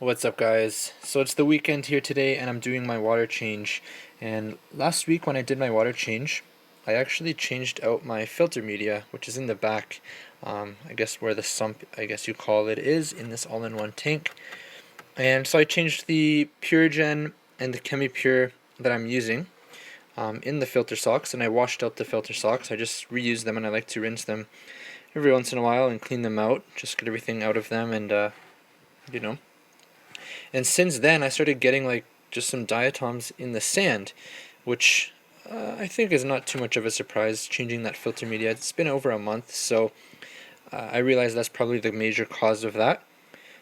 What's up, guys? So it's the weekend here today and I'm doing my water change. And last week when I did my water change, I actually changed out my filter media, which is in the back, I guess where the sump, I guess you call it, is in this all-in-one tank. And so I changed the PureGen and the ChemiPure that I'm using in the filter socks, and I washed out the filter socks. I just reuse them, and I like to rinse them every once in a while and clean them out, just get everything out of them, and you know. And since then, I started getting like just some diatoms in the sand, which I think is not too much of a surprise. Changing that filter media, it's been over a month, so I realized that's probably the major cause of that.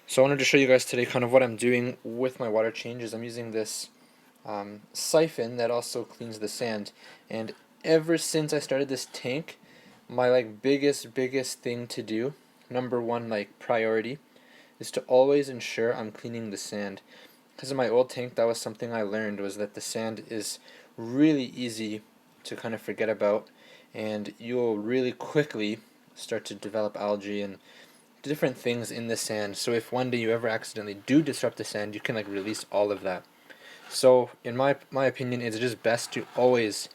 So I wanted to show you guys today kind of what I'm doing with my water changes. I'm using this siphon that also cleans the sand, and ever since I started this tank, my like biggest thing to do, number one like priority, is to always ensure I'm cleaning the sand. Because in my old tank, that was something I learned, was that the sand is really easy to kind of forget about, and you'll really quickly start to develop algae and different things in the sand. So if one day you ever accidentally do disrupt the sand, you can like release all of that. So in my opinion, it's just best to always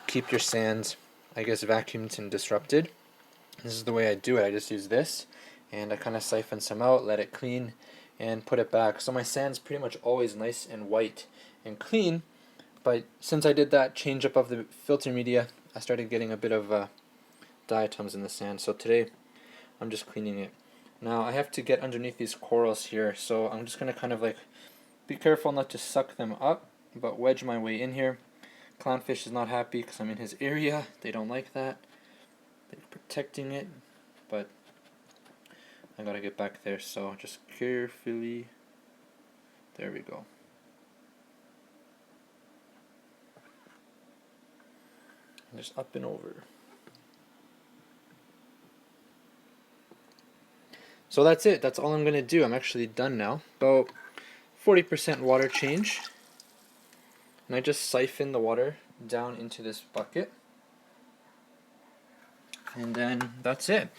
keep your sands, I guess, vacuumed and disrupted. This is the way I do it. I just use this, and I kind of siphon some out, let it clean, and put it back. So my sand's pretty much always nice and white and clean, but since I did that change up of the filter media, I started getting a bit of diatoms in the sand. So today, I'm just cleaning it. Now I have to get underneath these corals here, so I'm just going to kind of like be careful not to suck them up, but wedge my way in here. Clownfish is not happy because I'm in his area. They don't like that. They're protecting it, but I gotta get back there, so just carefully. There we go. Just up and over. So that's it. That's all I'm gonna do. I'm actually done now. About 40% water change. And I just siphon the water down into this bucket. And then that's it.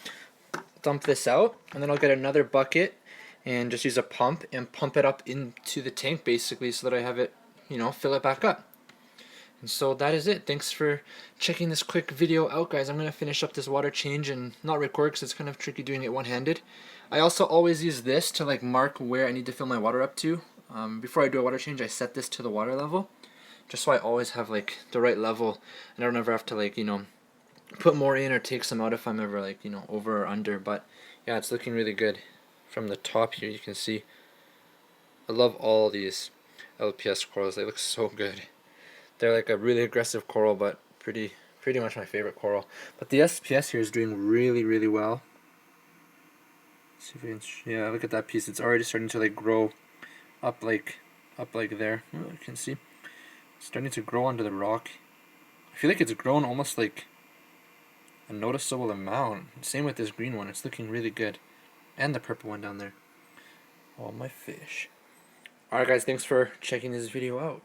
Dump this out, and then I'll get another bucket and just use a pump and pump it up into the tank basically, so that I have it, fill it back up. And so that is it. Thanks for checking this quick video out, guys. I'm going to finish up this water change and not record because it's kind of tricky doing it one-handed. I also always use this to like mark where I need to fill my water up to. Before I do a water change, I set this to the water level, just so I always have like the right level, and I don't ever have to like, put more in or take some out if I'm ever like, over or under. But yeah, it's looking really good. From the top here, you can see I love all these LPS corals. They look so good. They're like a really aggressive coral, but pretty much my favorite coral. But the SPS here is doing really well. Let's see if we can, yeah, look at that piece. It's already starting to like grow up like there. Oh, you can see it's starting to grow onto the rock. I feel like it's grown almost like a noticeable amount. Same with this green one. It's looking really good. And the purple one down there. All my fish. Alright guys, thanks for checking this video out.